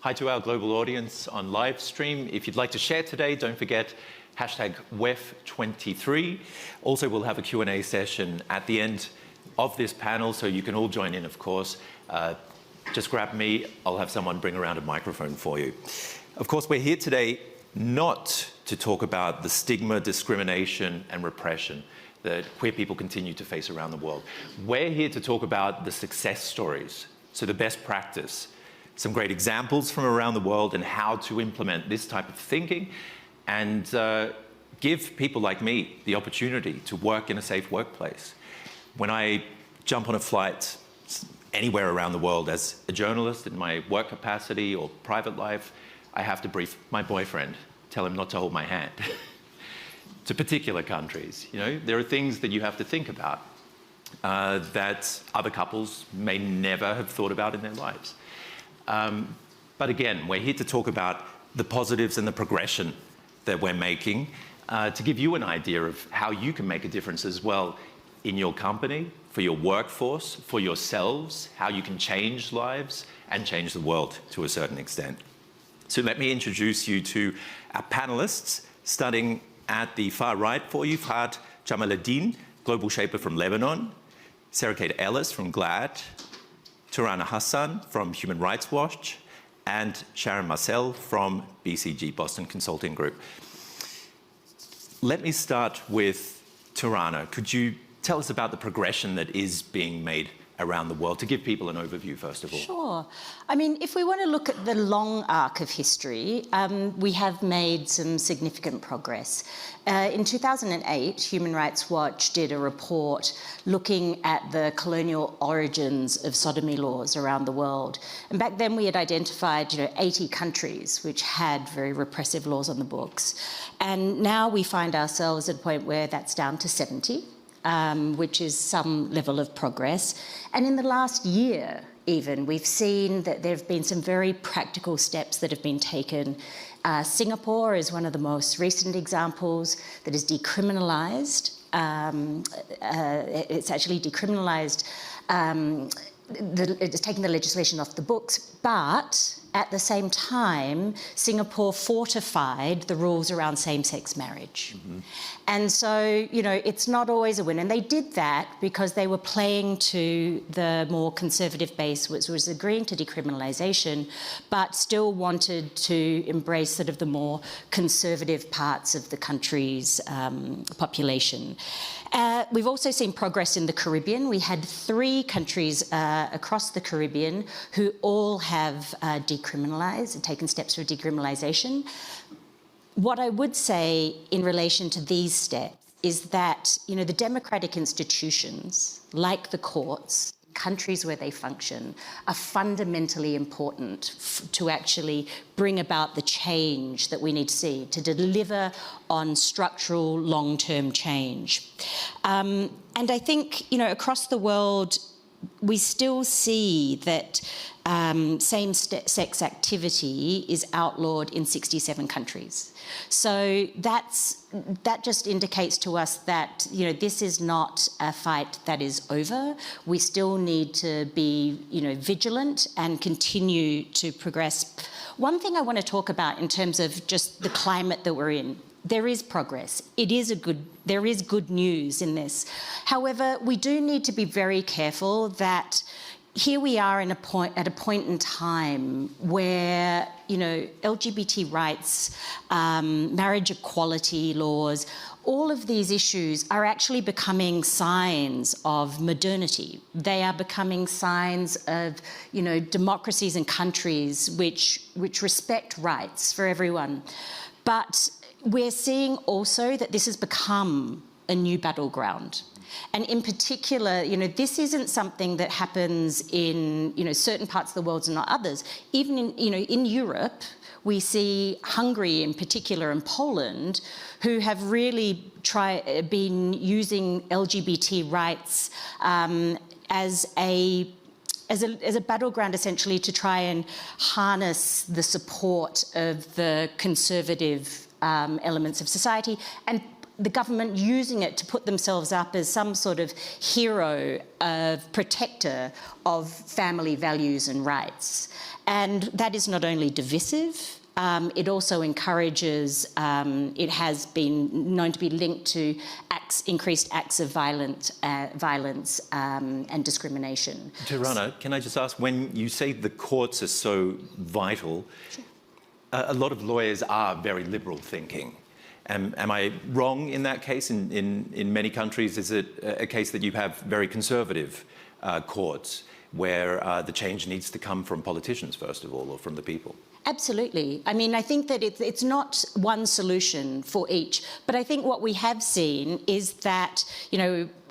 Hi to our global audience on live stream. If you'd like to share today, don't forget hashtag WEF23. Also, we'll have a Q&A session at the end of this panel, so you can all join in, of course. Just grab me, I'll have someone bring around a microphone for you. Of course, we're here today not to talk about the stigma, discrimination, and repression that queer people continue to face around the world. We're here to talk about the success stories, so the best practice, some great examples from around the world and how to implement this type of thinking and give people like me the opportunity to work in a safe workplace. When I jump on a flight anywhere around the world as a journalist in my work capacity or private life, I have to brief my boyfriend, tell him not to hold my hand to particular countries. You know, there are things that you have to think about that other couples may never have thought about in their lives. But again, we're here to talk about the positives and the progression that we're making to give you an idea of how you can make a difference as well in your company, for your workforce, for yourselves, how you can change lives and change the world to a certain extent. So let me introduce you to our panelists, starting at the far right for you, Fahad Jamaluddin, Global Shaper from Lebanon, Sarah Kate Ellis from GLAAD, Turana Hassan from Human Rights Watch, and Sharon Marcel from BCG, Boston Consulting Group. Let me start with Turana. Could you tell us about the progression that is being made around the world, to give people an overview, first of all? Sure. I mean, if we want to look at the long arc of history, we have made some significant progress. In 2008, Human Rights Watch did a report looking at the colonial origins of sodomy laws around the world. And back then we had identified, 80 countries which had very repressive laws on the books. And now we find ourselves at a point where that's down to 70. Which is some level of progress. And in the last year, even, we've seen that there have been some very practical steps that have been taken. Singapore is one of the most recent examples that is decriminalised. It's actually decriminalised, it's taking the legislation off the books, but at the same time, Singapore fortified the rules around same-sex marriage. Mm-hmm. And so, it's not always a win. And they did that because they were playing to the more conservative base, which was agreeing to decriminalisation, but still wanted to embrace sort of the more conservative parts of the country's population. We've also seen progress in the Caribbean. We had 3 countries across the Caribbean who all have decriminalised and taken steps for decriminalisation. What I would say in relation to these steps is that, the democratic institutions, like the courts, countries where they function, are fundamentally important to actually bring about the change that we need to see, to deliver on structural long-term change. And I think, across the world, we still see that same-sex activity is outlawed in 67 countries. So that just indicates to us that, this is not a fight that is over. We still need to be, vigilant and continue to progress. One thing I want to talk about in terms of just the climate that we're in, there is progress. There is good news in this. However, we do need to be very careful that here we are at a point in time where, LGBT rights, marriage equality laws, all of these issues are actually becoming signs of modernity. They are becoming signs of, democracies and countries which respect rights for everyone. But we're seeing also that this has become a new battleground. And in particular, this isn't something that happens in, certain parts of the world and not others. Even in Europe, we see Hungary in particular and Poland, who have really been using LGBT rights as a battleground, essentially, to try and harness the support of the conservative elements of society, and the government using it to put themselves up as some sort of hero, of protector of family values and rights. And that is not only divisive, it also encourages, it has been known to be linked to increased acts of violence and discrimination. Tirana, can I just ask, when you say the courts are so vital, Sure. A lot of lawyers are very liberal thinking. Am I wrong in that case? In many countries, is it a case that you have very conservative courts where the change needs to come from politicians, first of all, or from the people? Absolutely. I mean, I think that it's not one solution for each, but I think what we have seen is that,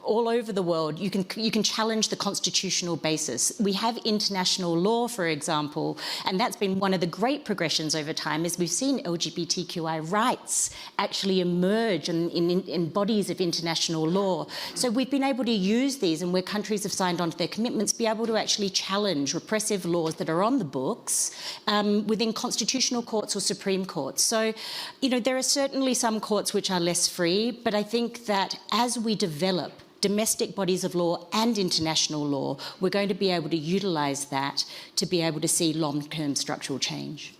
all over the world, you can challenge the constitutional basis. We have international law, for example, and that's been one of the great progressions over time, is we've seen LGBTQI rights actually emerge in bodies of international law. So we've been able to use these, and where countries have signed on to their commitments, be able to actually challenge repressive laws that are on the books within constitutional courts or Supreme Courts. So, there are certainly some courts which are less free, but I think that as we develop domestic bodies of law and international law, we're going to be able to utilise that to be able to see long-term structural change.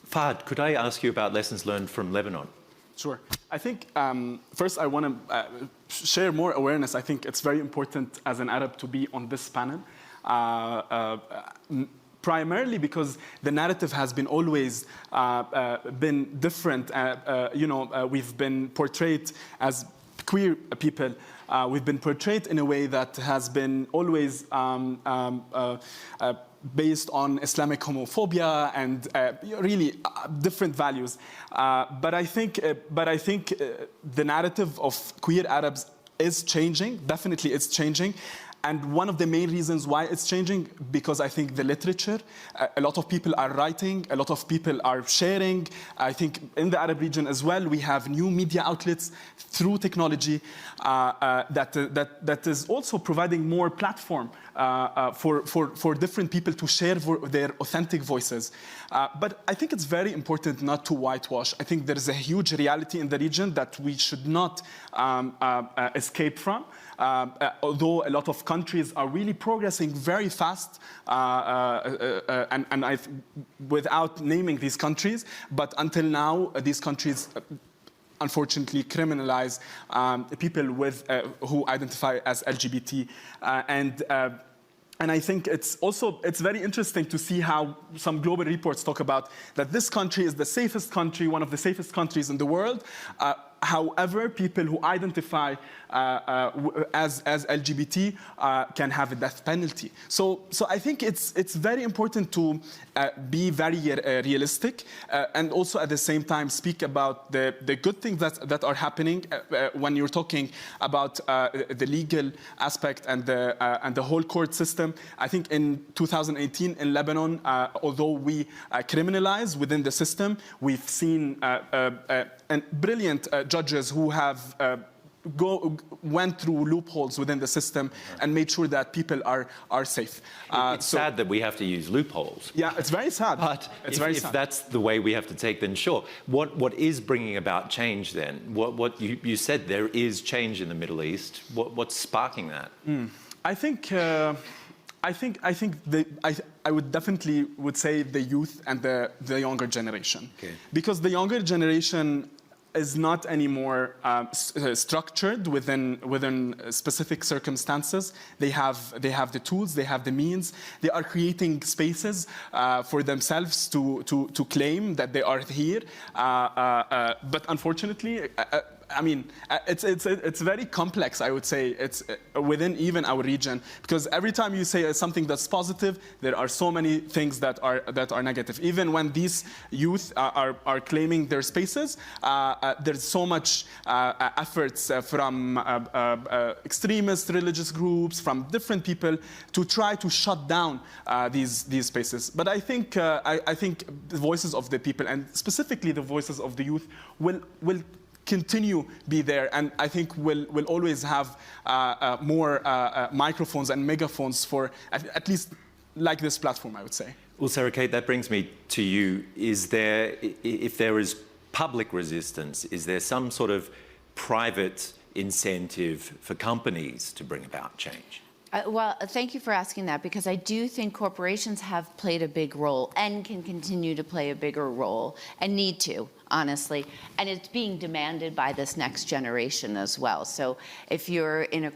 Fahad, could I ask you about lessons learned from Lebanon? Sure. I think first I want to share more awareness. I think it's very important as an Arab to be on this panel. Primarily because the narrative has been always been different. We've been portrayed as queer people. We've been portrayed in a way that has been always based on Islamic homophobia and really different values. But I think the narrative of queer Arabs is changing. Definitely, it's changing. And one of the main reasons why it's changing, because I think the literature, a lot of people are writing, a lot of people are sharing. I think in the Arab region as well, we have new media outlets through technology that is also providing more platform for different people to share their authentic voices. But I think it's very important not to whitewash. I think there is a huge reality in the region that we should not escape from. Although a lot of countries are really progressing very fast, without naming these countries, but until now, these countries unfortunately criminalize people who identify as LGBT, and I think it's very interesting to see how some global reports talk about that this country is the safest country, one of the safest countries in the world. However, people who identify as LGBT can have a death penalty. So I think it's very important to be very realistic and also at the same time speak about the good things that are happening when you're talking about the legal aspect and the whole court system. I think in 2018 in Lebanon, although we criminalize within the system, we've seen brilliant judges who have went through loopholes within the system and made sure that people are safe. It's sad that we have to use loopholes. Yeah, it's very sad. But if that's the way we have to take, then sure. What is bringing about change then? What you said, there is change in the Middle East. What's sparking that? I think I would definitely say the youth and the younger generation, because the younger generation is not anymore structured within specific circumstances. They have the tools, they have the means. They are creating spaces for themselves to claim that they are here. But unfortunately, I mean, it's very complex, I would say. It's within even our region, because every time you say something that's positive, there are so many things that are negative. Even when these youth are claiming their spaces, there's so much efforts from extremist religious groups, from different people, to try to shut down these spaces. But I think the voices of the people, and specifically the voices of the youth, will continue be there, and I think we'll always have more microphones and megaphones for at least like this platform, I would say. Well, Sarah Kate, that brings me to you. If there is public resistance, is there some sort of private incentive for companies to bring about change? Well, thank you for asking that, because I do think corporations have played a big role and can continue to play a bigger role and need to, honestly. And it's being demanded by this next generation as well. So if you're in a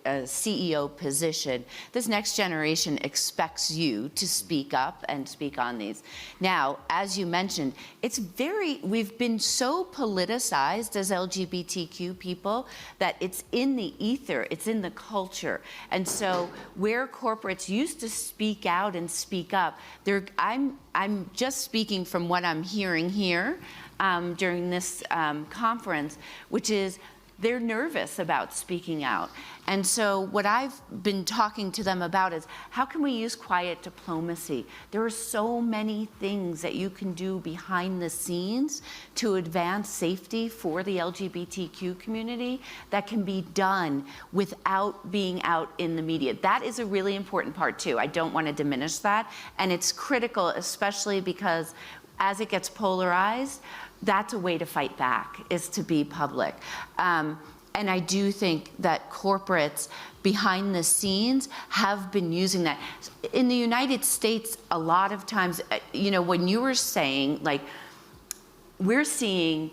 CEO position, this next generation expects you to speak up and speak on these. Now, as you mentioned, we've been so politicized as LGBTQ people that it's in the ether, it's in the culture. And so where corporates used to speak out and speak up, I'm just speaking from what I'm hearing here during this conference, which is they're nervous about speaking out. And so what I've been talking to them about is, how can we use quiet diplomacy? There are so many things that you can do behind the scenes to advance safety for the LGBTQ community that can be done without being out in the media. That is a really important part too. I don't want to diminish that. And it's critical, especially because as it gets polarized, that's a way to fight back, is to be public. And I do think that corporates behind the scenes have been using that. In the United States, a lot of times, when you were saying, like, we're seeing,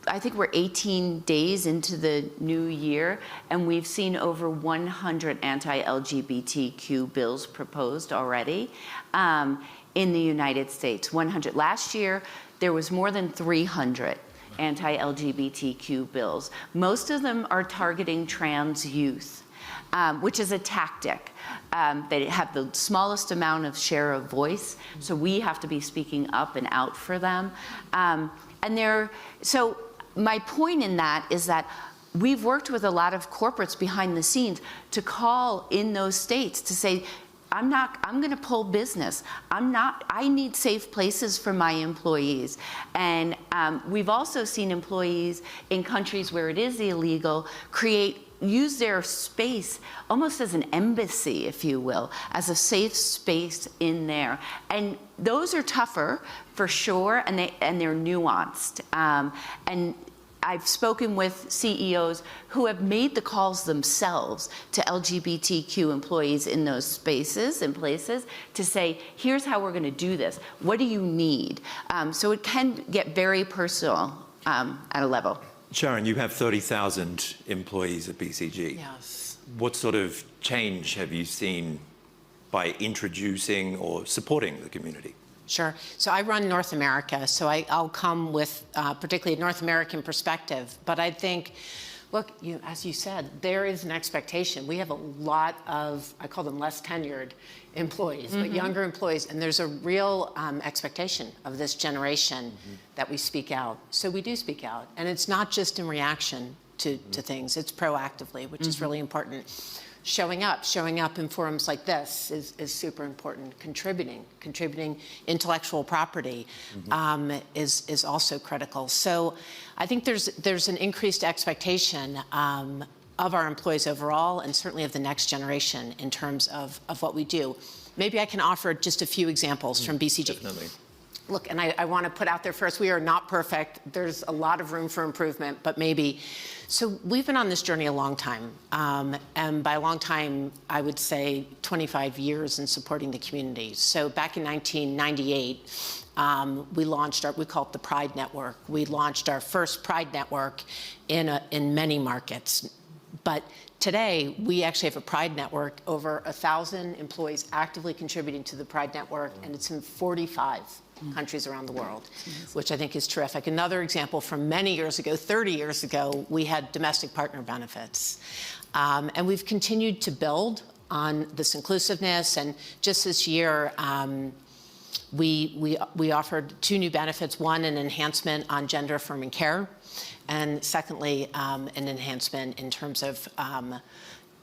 I think we're 18 days into the new year, and we've seen over 100 anti-LGBTQ bills proposed already in the United States. 100. Last year, there was more than 300 anti-LGBTQ bills. Most of them are targeting trans youth, which is a tactic. They have the smallest amount of share of voice, so we have to be speaking up and out for them. So my point in that is that we've worked with a lot of corporates behind the scenes to call in those states to say, I'm going to pull business. I need safe places for my employees. And we've also seen employees in countries where it is illegal use their space almost as an embassy, if you will, as a safe space in there. And those are tougher for sure, and they're nuanced. And I've spoken with CEOs who have made the calls themselves to LGBTQ employees in those spaces and places to say, here's how we're going to do this. What do you need? So it can get very personal at a level. Sharon, you have 30,000 employees at BCG. Yes. What sort of change have you seen by introducing or supporting the community? Sure. So I run North America, so I'll come with particularly a North American perspective. But I think, look, as you said, there is an expectation. We have a lot of, I call them less tenured employees, but younger employees, and there's a real expectation of this generation that we speak out. So we do speak out, and it's not just in reaction to things, it's proactively, which is really important. Showing up in forums like this is super important. Contributing intellectual property is also critical. So I think there's an increased expectation of our employees overall, and certainly of the next generation in terms of what we do. Maybe I can offer just a few examples from BCG. Definitely. Look, and I want to put out there first, we are not perfect. There's a lot of room for improvement, but maybe. So we've been on this journey a long time. And by a long time, I would say 25 years in supporting the community. So back in 1998, we launched we call it the Pride Network. We launched our first Pride Network in many markets. But today, we actually have a Pride Network, over 1,000 employees actively contributing to the Pride Network, and it's in 45 countries around the world, which I think is terrific. Another example from many years ago, 30 years ago, we had domestic partner benefits. And we've continued to build on this inclusiveness, and just this year, we offered 2 new benefits, one, an enhancement on gender-affirming care, and secondly, an enhancement in terms of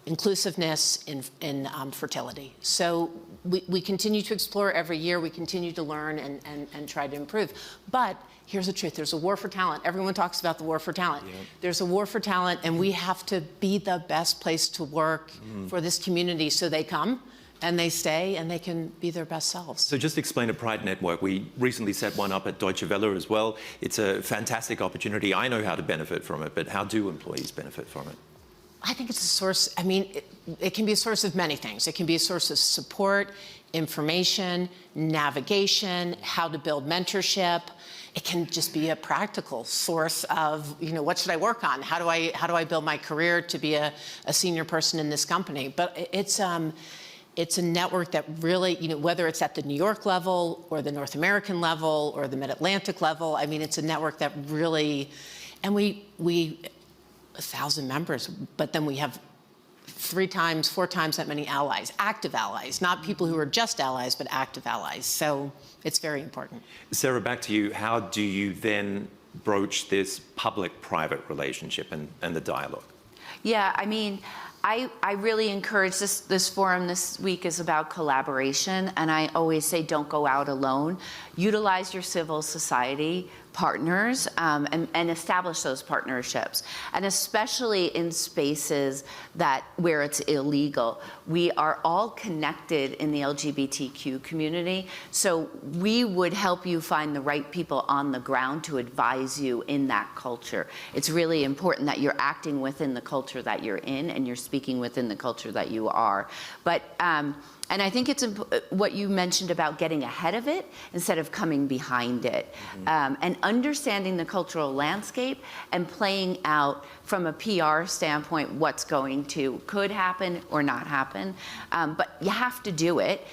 inclusiveness in fertility. So we continue to explore every year, we continue to learn and try to improve. But here's the truth, there's a war for talent. Everyone talks about the war for talent. Yep. There's a war for talent, and we have to be the best place to work for this community so they come and they stay and they can be their best selves. So just explain a Pride Network. We recently set one up at Deutsche Welle as well. It's a fantastic opportunity. I know how to benefit from it, but how do employees benefit from it? I think it's a source, I mean, it can be a source of many things. It can be a source of support, information, navigation, how to build mentorship. It can just be a practical source of, you know, what should I work on? How do I build my career to be a senior person in this company? But it's a network that really, you know, whether it's at the New York level or the North American level or the Mid-Atlantic level, I mean, it's a network that really, and we 1,000 members, but then we have 3 times, 4 times that many allies, active allies, not people who are just allies, but active allies. So it's very important. Sarah, back to you. How do you then broach this public-private relationship and the dialogue? Yeah, I mean, I really encourage this forum this week is about collaboration, and I always say don't go out alone. Utilize your civil society partners and establish those partnerships, and especially in spaces where it's illegal. We are all connected in the LGBTQ community, so we would help you find the right people on the ground to advise you in that culture. It's really important that you're acting within the culture that you're in and you're speaking within the culture that you are. But and I think it's what you mentioned about getting ahead of it instead of coming behind it, and understanding the cultural landscape and playing out from a PR standpoint what's could happen or not happen. But you have to do it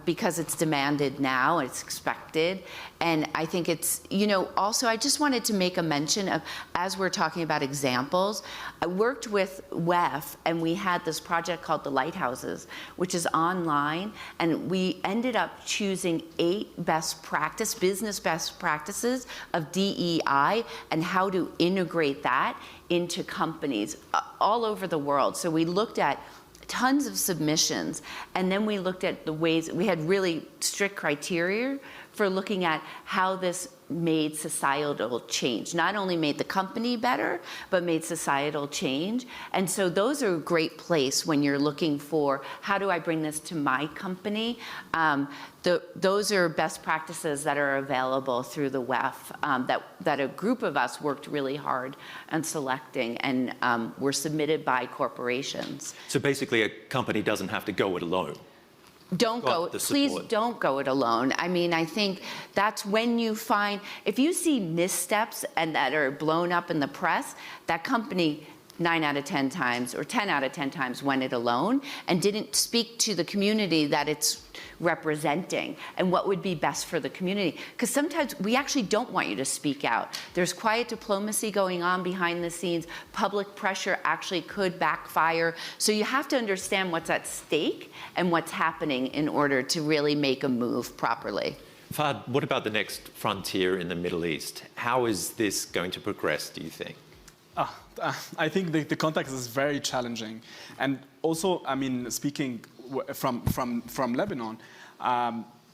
because it's demanded now, it's expected. And I think it's, you know, also I just wanted to make a mention of, as we're talking about examples, I worked with WEF and we had this project called The Lighthouses, which is online, and we ended up choosing 8 business best practices of DEI and how to integrate that into companies all over the world. So we looked at tons of submissions, and then we looked at the ways, we had really strict criteria for looking at how this made societal change. Not only made the company better, but made societal change. And so those are a great place when you're looking for, how do I bring this to my company? Those are best practices that are available through the WEF that a group of us worked really hard on selecting and were submitted by corporations. So basically a company doesn't have to go it alone. Please don't go it alone. I mean, I think that's when you find, if you see missteps and that are blown up in the press, that company 9 out of 10 times or 10 out of 10 times went it alone and didn't speak to the community that it's representing and what would be best for the community. Because sometimes we actually don't want you to speak out. There's quiet diplomacy going on behind the scenes. Public pressure actually could backfire. So you have to understand what's at stake and what's happening in order to really make a move properly. Fahad, what about the next frontier in the Middle East? How is this going to progress, do you think? I think the context is very challenging. And also, I mean, speaking from Lebanon,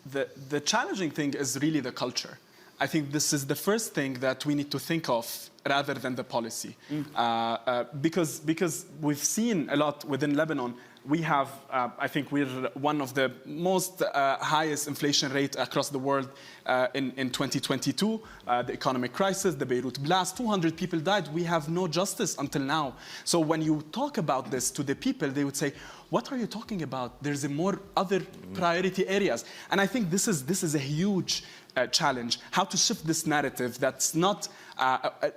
the challenging thing is really the culture. I think this is the first thing that we need to think of rather than the policy. Because we've seen a lot within Lebanon. We have, I think we're one of the most highest inflation rate across the world in 2022. The economic crisis, the Beirut blast, 200 people died. We have no justice until now. So when you talk about this to the people, they would say, what are you talking about? There's more other priority areas. And I think this is a huge challenge, how to shift this narrative that's not,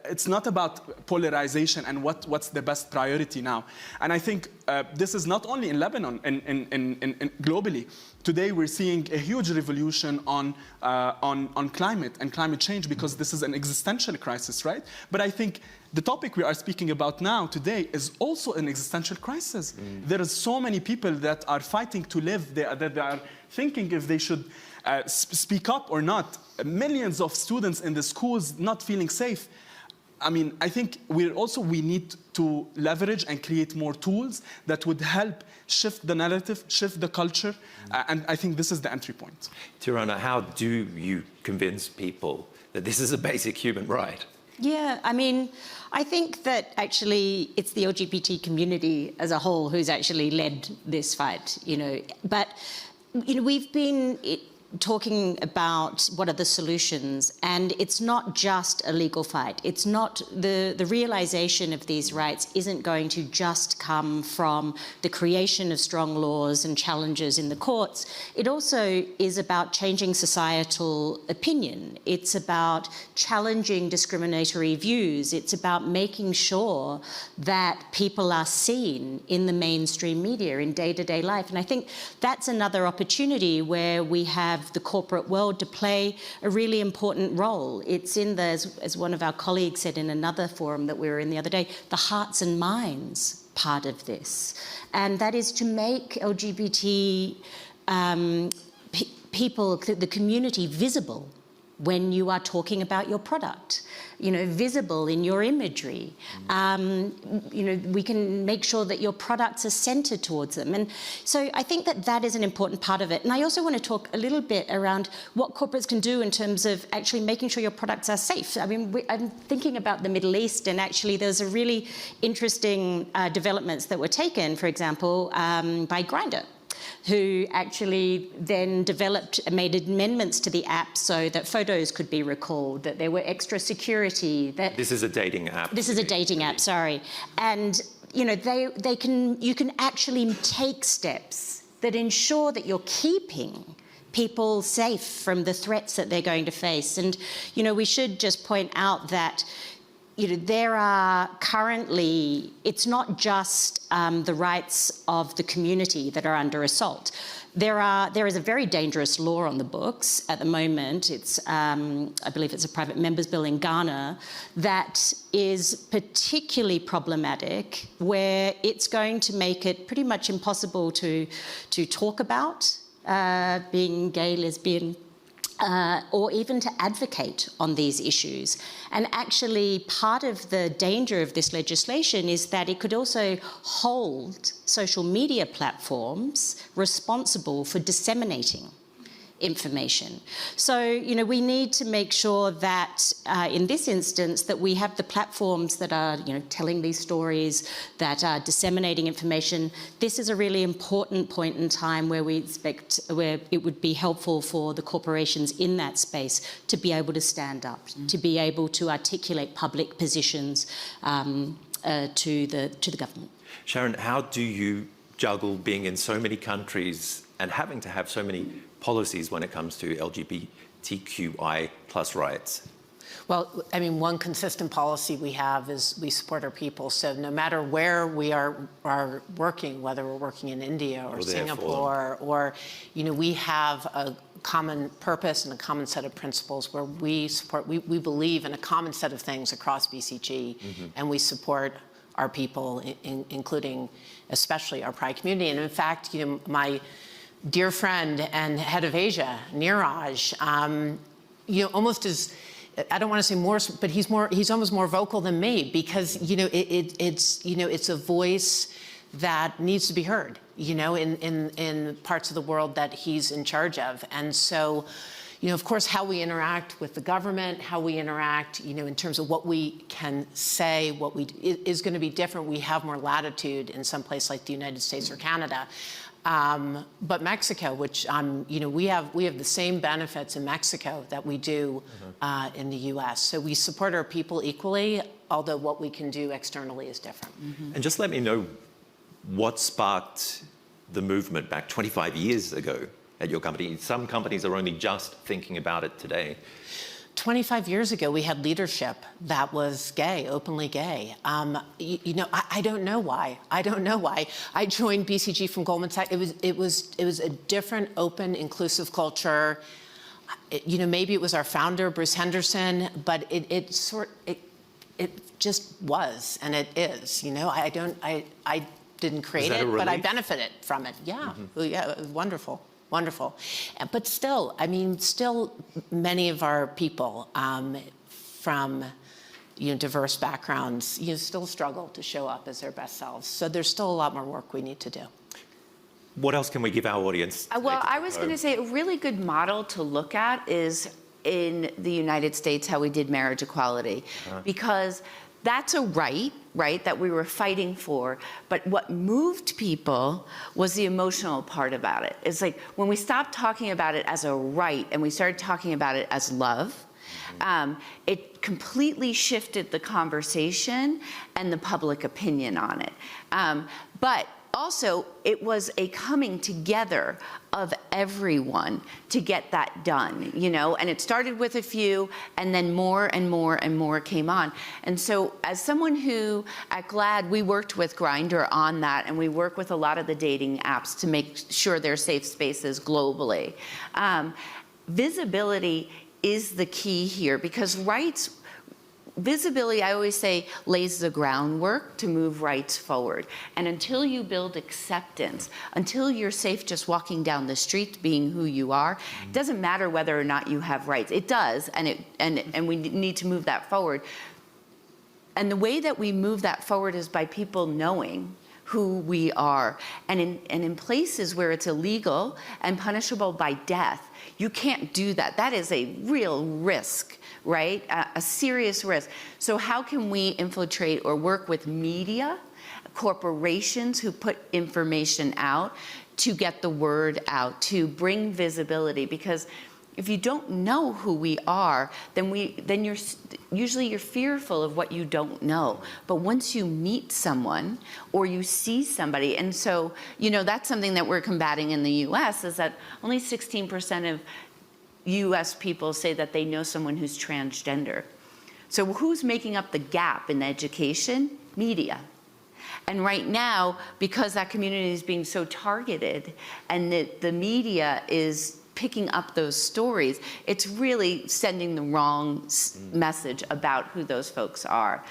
it's not about polarization and what's the best priority now. And I think this is not only in Lebanon, in globally. Today we're seeing a huge revolution on climate and climate change because this is an existential crisis, right? But I think the topic we are speaking about now today is also an existential crisis. There are so many people that are fighting to live, that they are thinking if they should speak up or not. Millions of students in the schools not feeling safe. I mean, I think we need to leverage and create more tools that would help shift the narrative, shift the culture, and I think this is the entry point. Tirana, how do you convince people that this is a basic human right? Yeah, I mean, I think that actually it's the LGBT community as a whole who's actually led this fight, you know. But, you know, we've been talking about what are the solutions, and it's not just a legal fight. It's not the realization of these rights isn't going to just come from the creation of strong laws and challenges in the courts. It also is about changing societal opinion. It's about challenging discriminatory views. It's about making sure that people are seen in the mainstream media in day-to-day life. And I think that's another opportunity where we have the corporate world to play a really important role. It's in the, as one of our colleagues said in another forum that we were in the other day, the hearts and minds part of this. And that is to make LGBT people, the community, visible when you are talking about your product, visible in your imagery. We can make sure that your products are centered towards them. And so I think that that is an important part of it. And I also want to talk a little bit around what corporates can do in terms of actually making sure your products are safe. I mean, I'm thinking about the Middle East, and actually there's a really interesting developments that were taken, for example, by Grindr, who actually then made amendments to the app so that photos could be recalled, that there were extra security. That this is a dating app. This is a dating app, sorry. And you can actually take steps that ensure that you're keeping people safe from the threats that they're going to face. And we should just point out that there are currently, it's not just the rights of the community that are under assault. There is a very dangerous law on the books at the moment. It's, I believe it's a private members bill in Ghana that is particularly problematic, where it's going to make it pretty much impossible to talk about being gay, lesbian, or even to advocate on these issues. And actually, part of the danger of this legislation is that it could also hold social media platforms responsible for disseminating information. So, we need to make sure that in this instance that we have the platforms that are, telling these stories, that are disseminating information. This is a really important point in time where where it would be helpful for the corporations in that space to be able to stand up, to be able to articulate public positions to the government. Sharon, how do you juggle being in so many countries and having to have so many policies when it comes to LGBTQI plus rights? Well, I mean, one consistent policy we have is we support our people. So no matter where we are working, whether we're working in India or Singapore, or, we have a common purpose and a common set of principles where we believe in a common set of things across BCG, and we support our people, including especially our Pride community. And in fact, my dear friend and head of Asia, Neeraj, almost as, I don't want to say more, but he's almost more vocal than me, because it's a voice that needs to be heard, in parts of the world that he's in charge of. And so, of course, how we interact with the government, how we interact, in terms of what we can say, is going to be different. We have more latitude in some place like the United States or Canada. But Mexico, which we have the same benefits in Mexico that we do in the U.S. So we support our people equally, although what we can do externally is different. And just let me know what sparked the movement back 25 years ago at your company. Some companies are only just thinking about it today. 25 years ago, we had leadership that was gay, openly gay. I don't know why. I joined BCG from Goldman Sachs. It was a different, open, inclusive culture. Maybe it was our founder, Bruce Henderson, but it just was, and it is. I didn't create it, but I benefited from it. Yeah, yeah, it was wonderful. Wonderful. But still, many of our people from diverse backgrounds still struggle to show up as their best selves. So there's still a lot more work we need to do. What else can we give our audience? Well, I was going to say a really good model to look at is in the United States how we did marriage equality, because that's a right, that we were fighting for. But what moved people was the emotional part about it. It's like when we stopped talking about it as a right and we started talking about it as love, it completely shifted the conversation and the public opinion on it. But also, it was a coming together of everyone to get that done, you know, and it started with a few, and then more and more and more came on. And so as someone who, at GLAAD, we worked with Grindr on that, and we work with a lot of the dating apps to make sure they're safe spaces globally. Visibility is the key here, because visibility, I always say, lays the groundwork to move rights forward. And until you build acceptance, until you're safe just walking down the street being who you are, it doesn't matter whether or not you have rights. It does, and we need to move that forward. And the way that we move that forward is by people knowing who we are. And in places where it's illegal and punishable by death, you can't do that. That is a real risk, right? A serious risk. So how can we infiltrate or work with media, corporations who put information out to get the word out, to bring visibility? Because if you don't know who we are, then you're usually fearful of what you don't know. But once you meet someone or you see somebody, and so, you know, that's something that we're combating in the US, is that only 16% of US people say that they know someone who's transgender. So who's making up the gap in education? Media. And right now, because that community is being so targeted and the media is picking up those stories, it's really sending the wrong message about who those folks are.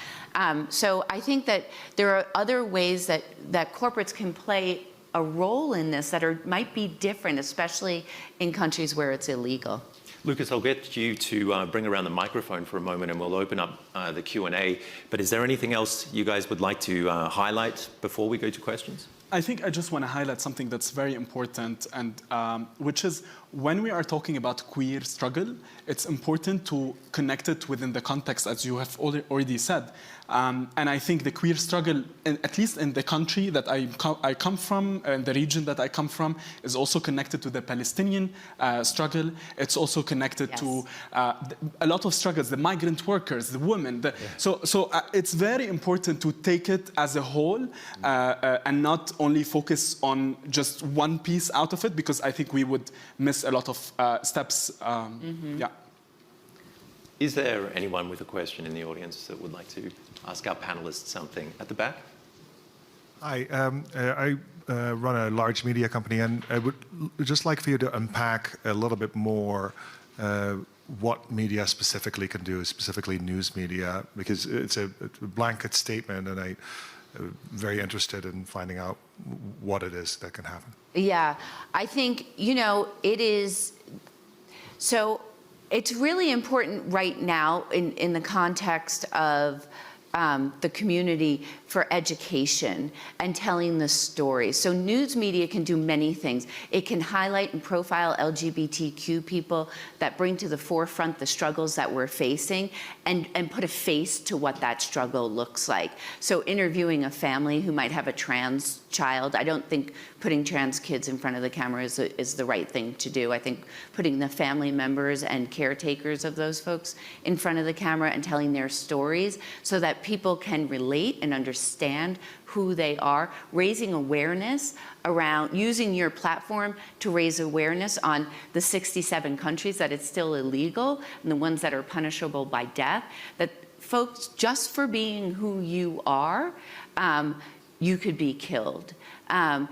So I think that there are other ways that corporates can play a role in this that might be different, especially in countries where it's illegal. Lucas, I'll get you to bring around the microphone for a moment and we'll open up the Q&A. But is there anything else you guys would like to highlight before we go to questions? I think I just want to highlight something that's very important, and which is when we are talking about queer struggle, it's important to connect it within the context, as you have already said. And I think the queer struggle, at least in the country that I come from, and the region that I come from, is also connected to the Palestinian struggle. It's also connected to a lot of struggles, the migrant workers, the women. So it's very important to take it as a whole and not only focus on just one piece out of it, because I think we would miss a lot of steps. Yeah. Is there anyone with a question in the audience that would like to ask our panelists something? At the back? Hi, I run a large media company, and I would just like for you to unpack a little bit more what media specifically can do, specifically news media, because it's a blanket statement, and I'm very interested in finding out what it is that can happen. Yeah, I think, you know, it is, so it's really important right now in the context of the community for education and telling the story. So news media can do many things. It can highlight and profile LGBTQ people that bring to the forefront the struggles that we're facing and put a face to what that struggle looks like. So interviewing a family who might have a trans child, I don't think putting trans kids in front of the camera is the right thing to do. I think putting the family members and caretakers of those folks in front of the camera and telling their stories so that people can relate and understand who they are, raising awareness around, using your platform to raise awareness on the 67 countries that it's still illegal and the ones that are punishable by death, that folks, just for being who you are, you could be killed. And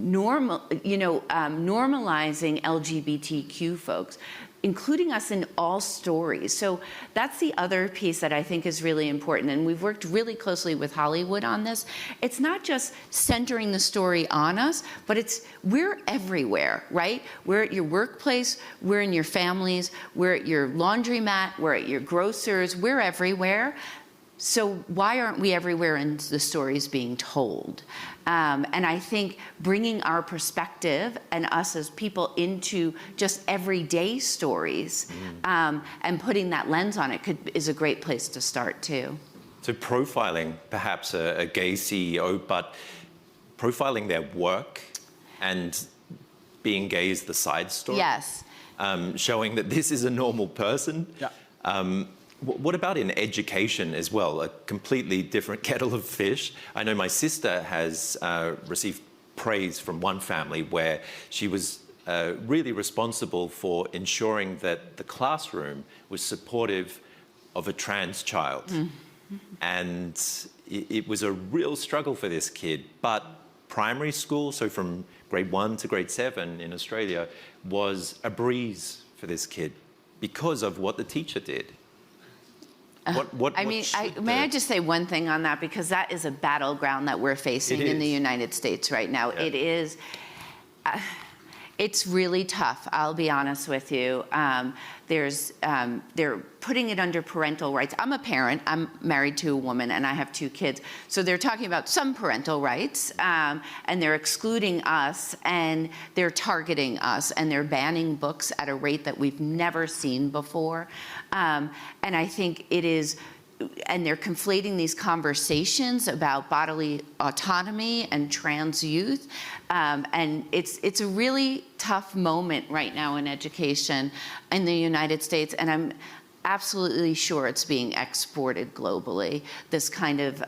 normalizing LGBTQ folks, including us in all stories. So that's the other piece that I think is really important. And we've worked really closely with Hollywood on this. It's not just centering the story on us, but we're everywhere, right? We're at your workplace, we're in your families, we're at your laundromat, we're at your grocers, we're everywhere. So why aren't we everywhere in the stories being told? And I think bringing our perspective and us as people into just everyday stories and putting that lens on it is a great place to start too. So profiling perhaps a gay CEO, but profiling their work and being gay is the side story. Yes. Showing that this is a normal person. Yeah. What about in education as well? A completely different kettle of fish. I know my sister has received praise from one family where she was really responsible for ensuring that the classroom was supportive of a trans child. Mm-hmm. And it was a real struggle for this kid. But primary school, so from grade 1 to grade 7 in Australia, was a breeze for this kid because of what the teacher did. May I just say one thing on that, because that is a battleground that we're facing in the United States right now. Yeah. It is, it's really tough, I'll be honest with you. They're putting it under parental rights. I'm a parent, I'm married to a woman, and I have 2 kids. So they're talking about some parental rights, and they're excluding us, and they're targeting us, and they're banning books at a rate that we've never seen before. And I think it is, and they're conflating these conversations about bodily autonomy and trans youth. And it's a really tough moment right now in education in the United States, and I'm absolutely sure it's being exported globally, this kind of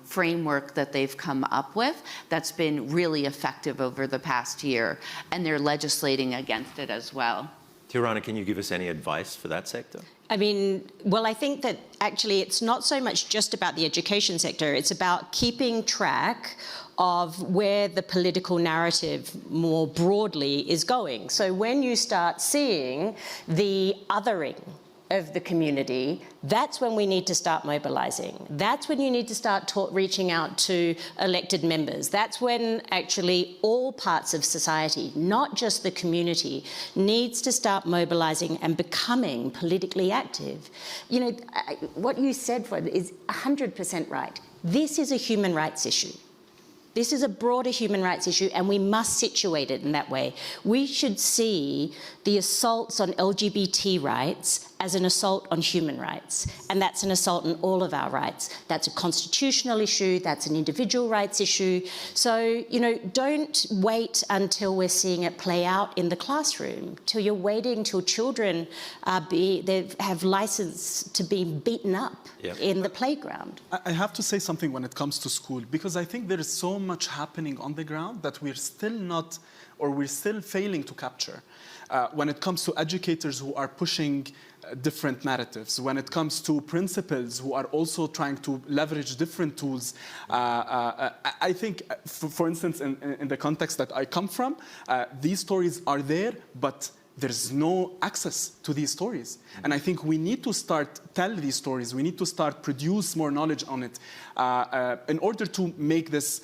framework that they've come up with that's been really effective over the past year, and they're legislating against it as well. Tirana, can you give us any advice for that sector? I mean, well, I think that actually it's not so much just about the education sector, it's about keeping track of where the political narrative more broadly is going. So when you start seeing the othering of the community, that's when we need to start mobilizing. That's when you need to start reaching out to elected members. That's when actually all parts of society, not just the community, needs to start mobilizing and becoming politically active. You know, what you said, Fred, is 100% right. This is a human rights issue. This is a broader human rights issue, and we must situate it in that way. We should see the assaults on LGBT rights as an assault on human rights, and that's an assault on all of our rights. That's a constitutional issue, that's an individual rights issue. So, you know, don't wait until we're seeing it play out in the classroom, till you're waiting till children they have license to be beaten up in the playground. I have to say something when it comes to school, because I think there is so much happening on the ground that we're still not, or we're still failing to capture. When it comes to educators who are pushing different narratives, when it comes to principals who are also trying to leverage different tools. I think, for instance, in the context that I come from, these stories are there, but there's no access to these stories. And I think we need to start tell these stories. We need to start produce more knowledge on it in order to make this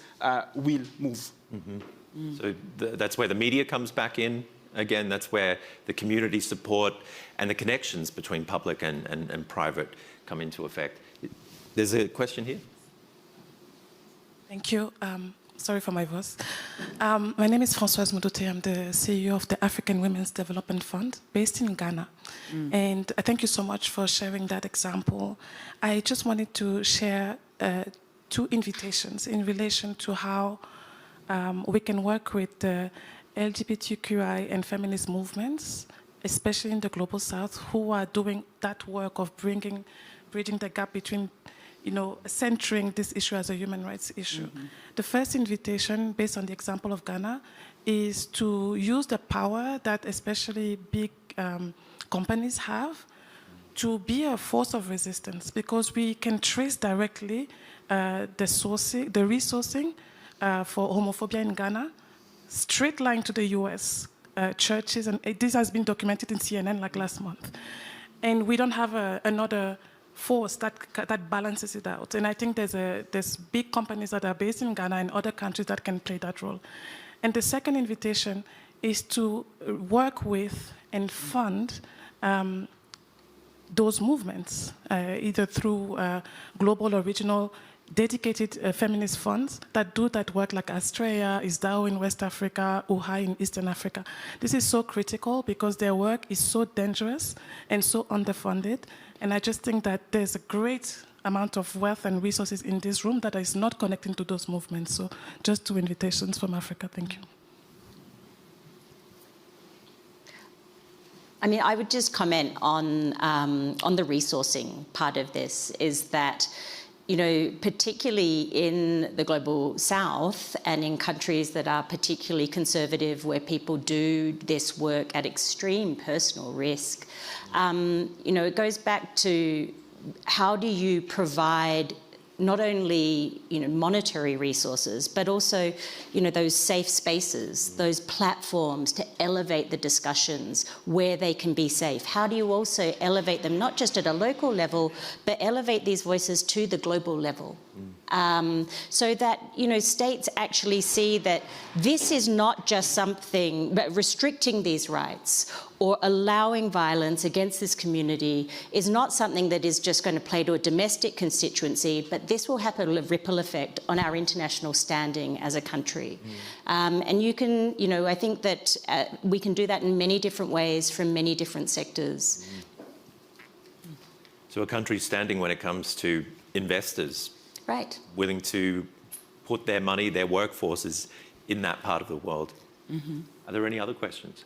wheel move. Mm-hmm. So that's where the media comes back in. Again, that's where the community support and the connections between public and private come into effect. There's a question here. Thank you. Sorry for my voice. My name is Françoise Modote. I'm the CEO of the African Women's Development Fund based in Ghana. And I thank you so much for sharing that example. I just wanted to share 2 invitations in relation to how we can work with the LGBTQI and feminist movements, especially in the Global South, who are doing that work of bridging the gap between, you know, centering this issue as a human rights issue. Mm-hmm. The first invitation, based on the example of Ghana, is to use the power that especially big companies have to be a force of resistance, because we can trace directly the resourcing for homophobia in Ghana, straight line to the US churches, and this has been documented in CNN like last month. And we don't have another force that balances it out. And I think there's big companies that are based in Ghana and other countries that can play that role. And the second invitation is to work with and fund those movements, either through global or regional dedicated feminist funds that do that work, like Astrea, ISDAO in West Africa, UHAI in Eastern Africa. This is so critical because their work is so dangerous and so underfunded. And I just think that there's a great amount of wealth and resources in this room that is not connecting to those movements. So just 2 invitations from Africa. Thank you. I mean, I would just comment on the resourcing part of this, is that, you know, particularly in the global south and in countries that are particularly conservative, where people do this work at extreme personal risk, you know, it goes back to how do you provide not only, you know, monetary resources, but also, you know, those safe spaces, those platforms to elevate the discussions where they can be safe. How do you also elevate them, not just at a local level, but elevate these voices to the global level? So that, you know, states actually see that this is not just something, but restricting these rights or allowing violence against this community is not something that is just going to play to a domestic constituency, but this will have a ripple effect on our international standing as a country. And you can, you know, I think that we can do that in many different ways from many different sectors. So a country's standing when it comes to investors. Right. Willing to put their money, their workforces in that part of the world. Are there any other questions?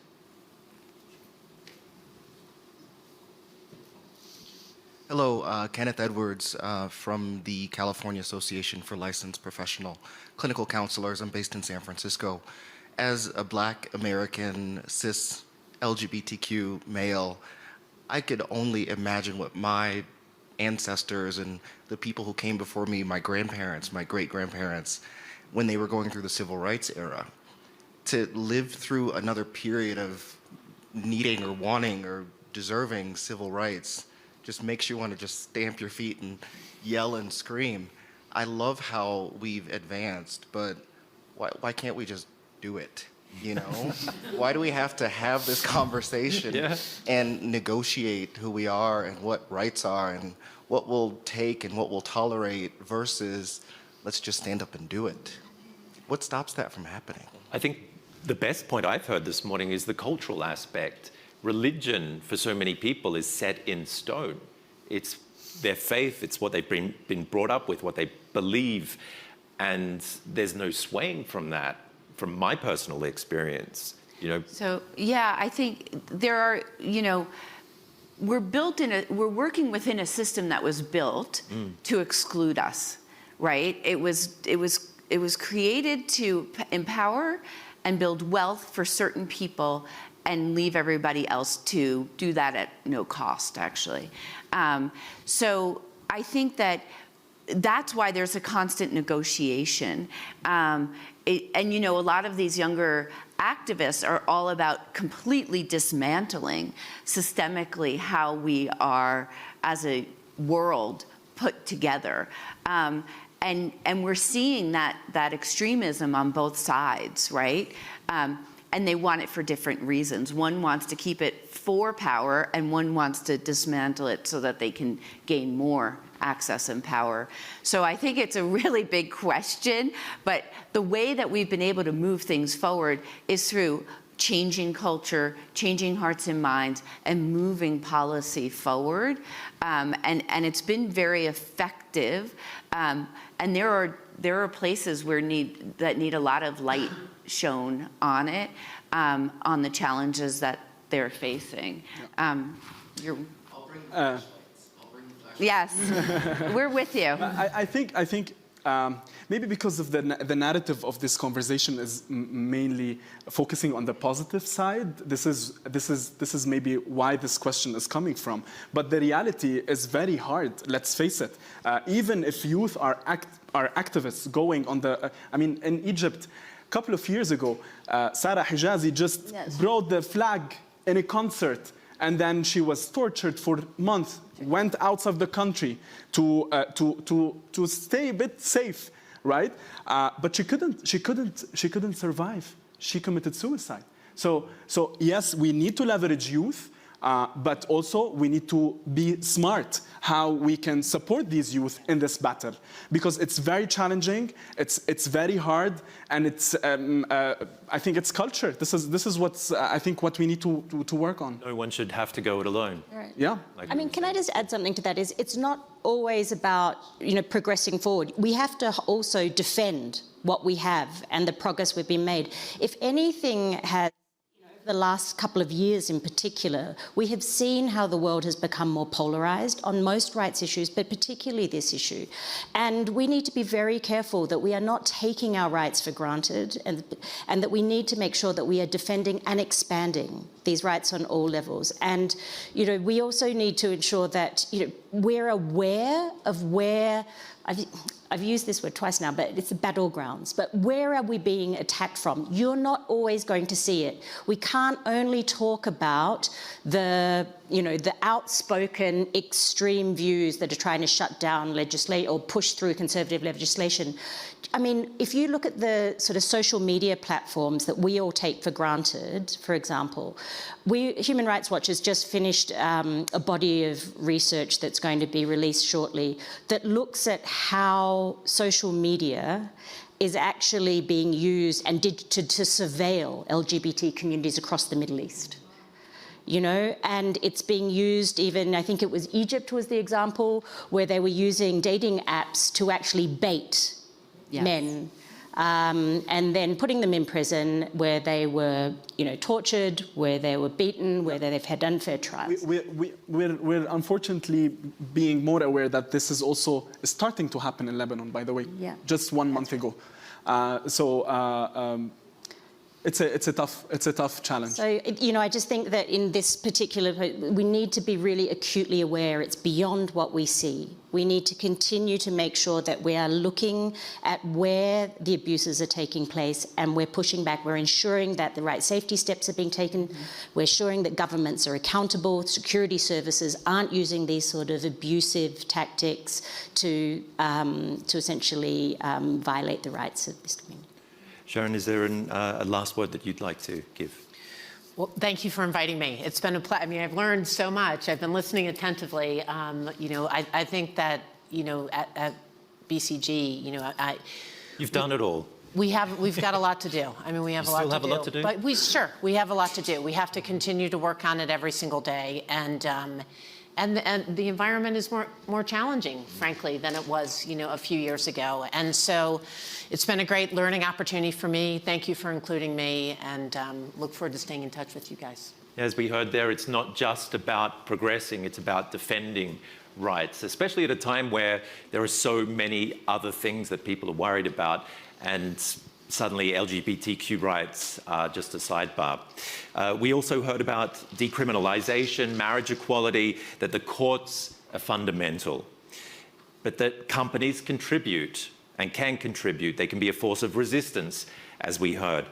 Hello, Kenneth Edwards from the California Association for Licensed Professional Clinical Counselors. I'm based in San Francisco. As a Black American cis LGBTQ male, I could only imagine what my ancestors and the people who came before me, my grandparents, my great-grandparents, when they were going through the civil rights era, to live through another period of needing or wanting or deserving civil rights just makes you want to just stamp your feet and yell and scream. I love how we've advanced, but why can't we just do it? You know, why do we have to have this conversation and negotiate who we are and what rights are and what we'll take and what we'll tolerate versus let's just stand up and do it? What stops that from happening? I think the best point I've heard this morning is the cultural aspect. Religion for so many people is set in stone. It's their faith, it's what they've been brought up with, what they believe, and there's no swaying from that. From my personal experience, you know. So yeah, I think there are, you know, we're working within a system that was built to exclude us, right? It was created to empower and build wealth for certain people and leave everybody else to do that at no cost, actually. So I think that's why there's a constant negotiation. And you know, a lot of these younger activists are all about completely dismantling systemically how we are as a world put together. And we're seeing that extremism on both sides, right? And they want it for different reasons. One wants to keep it for power, and one wants to dismantle it so that they can gain more access and power. So I think it's a really big question, but the way that we've been able to move things forward is through changing culture, changing hearts and minds, and moving policy forward. And it's been very effective. And there are places that need a lot of light shown on it, on the challenges that they're facing. Yes, we're with you. I think maybe because of the narrative of this conversation is mainly focusing on the positive side. This is maybe why this question is coming from. But the reality is very hard. Let's face it. Even if youth are activists going on the, I mean, in Egypt, a couple of years ago, Sarah Hijazi just brought the flag in a concert, and then she was tortured for months. Went outside of the country to stay a bit safe, right? But she couldn't survive. She committed suicide. So yes, we need to leverage youth. But also we need to be smart how we can support these youth in this battle, because it's very challenging, it's very hard, and it's I think it's culture. This is what's I think what we need to work on. No one should have to go it alone. Right. Yeah. I mean, can I just add something to that? Is it's not always about, you know, progressing forward. We have to also defend what we have and the progress we've been made. If anything has, the last couple of years in particular, we have seen how the world has become more polarised on most rights issues, but particularly this issue. And we need to be very careful that we are not taking our rights for granted, and that we need to make sure that we are defending and expanding these rights on all levels. And, you know, we also need to ensure that, you know, we're aware of where, I've used this word twice now, but it's the battlegrounds. But where are we being attacked from? You're not always going to see it. We can't only talk about the, you know, the outspoken extreme views that are trying to shut down legislation or push through conservative legislation. I mean, if you look at the sort of social media platforms that we all take for granted, for example, Human Rights Watch has just finished a body of research that's going to be released shortly that looks at how social media is actually being used and to surveil LGBT communities across the Middle East. You know, and it's being used even, I think it was Egypt was the example, where they were using dating apps to actually bait men, and then putting them in prison where they were, you know, tortured, where they were beaten, where they've had unfair trials. We're unfortunately being more aware that this is also starting to happen in Lebanon, by the way, just 1 month ago. It's a tough challenge. So, you know, I just think that in this particular, we need to be really acutely aware it's beyond what we see. We need to continue to make sure that we are looking at where the abuses are taking place, and we're pushing back. We're ensuring that the right safety steps are being taken. We're ensuring that governments are accountable. Security services aren't using these sort of abusive tactics to essentially violate the rights of this community. Sharon, is there a last word that you'd like to give? Well, thank you for inviting me. It's been a pleasure. I mean, I've learned so much. I've been listening attentively. You know, I think that, you know, at BCG, you know, You've done it all. We've got a lot to do. I mean, we have a lot to do. You still have a lot to do? But we have a lot to do. We have to continue to work on it every single day. And the environment is more challenging, frankly, than it was, you know, a few years ago. And so it's been a great learning opportunity for me. Thank you for including me, and look forward to staying in touch with you guys. As we heard there, it's not just about progressing, it's about defending rights, especially at a time where there are so many other things that people are worried about, and suddenly LGBTQ rights are just a sidebar. We also heard about decriminalisation, marriage equality, that the courts are fundamental, but that companies contribute and can contribute. They can be a force of resistance, as we heard.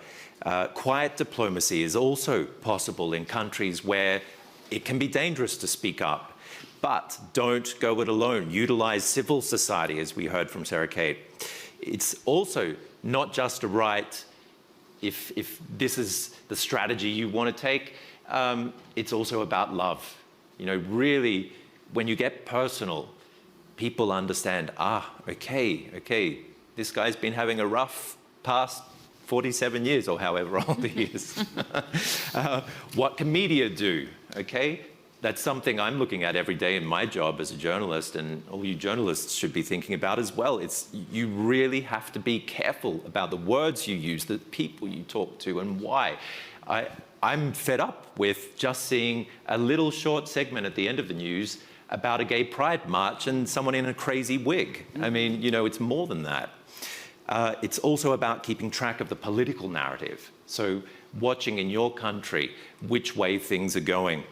Quiet diplomacy is also possible in countries where it can be dangerous to speak up, but don't go it alone. Utilise civil society, as we heard from Sarah Kate. It's also not just a right if this is the strategy you want to take. It's also about love. You know, really, when you get personal, people understand, okay, this guy's been having a rough past 47 years or however old he is. What can media do, okay? That's something I'm looking at every day in my job as a journalist, and all you journalists should be thinking about as well. You really have to be careful about the words you use, the people you talk to, and why. I'm fed up with just seeing a little short segment at the end of the news about a gay pride march and someone in a crazy wig. I mean, you know, it's more than that. It's also about keeping track of the political narrative. So watching in your country which way things are going.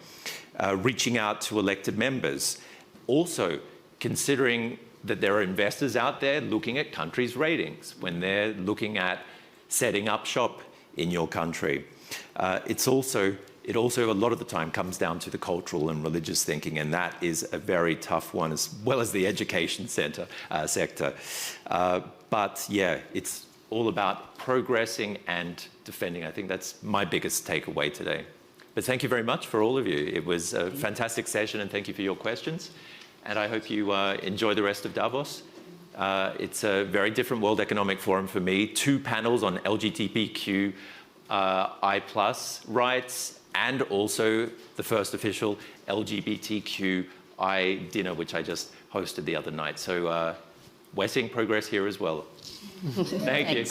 Reaching out to elected members. Also considering that there are investors out there looking at countries' ratings when they're looking at setting up shop in your country. It also a lot of the time comes down to the cultural and religious thinking, and that is a very tough one, as well as the education sector. But yeah, it's all about progressing and defending. I think that's my biggest takeaway today. But thank you very much for all of you. It was a fantastic session, and thank you for your questions. And I hope you enjoy the rest of Davos. It's a very different World Economic Forum for me. 2 panels on LGBTQIA+ rights, and also the first official LGBTQI dinner, which I just hosted the other night. So we're seeing progress here as well. Thank you.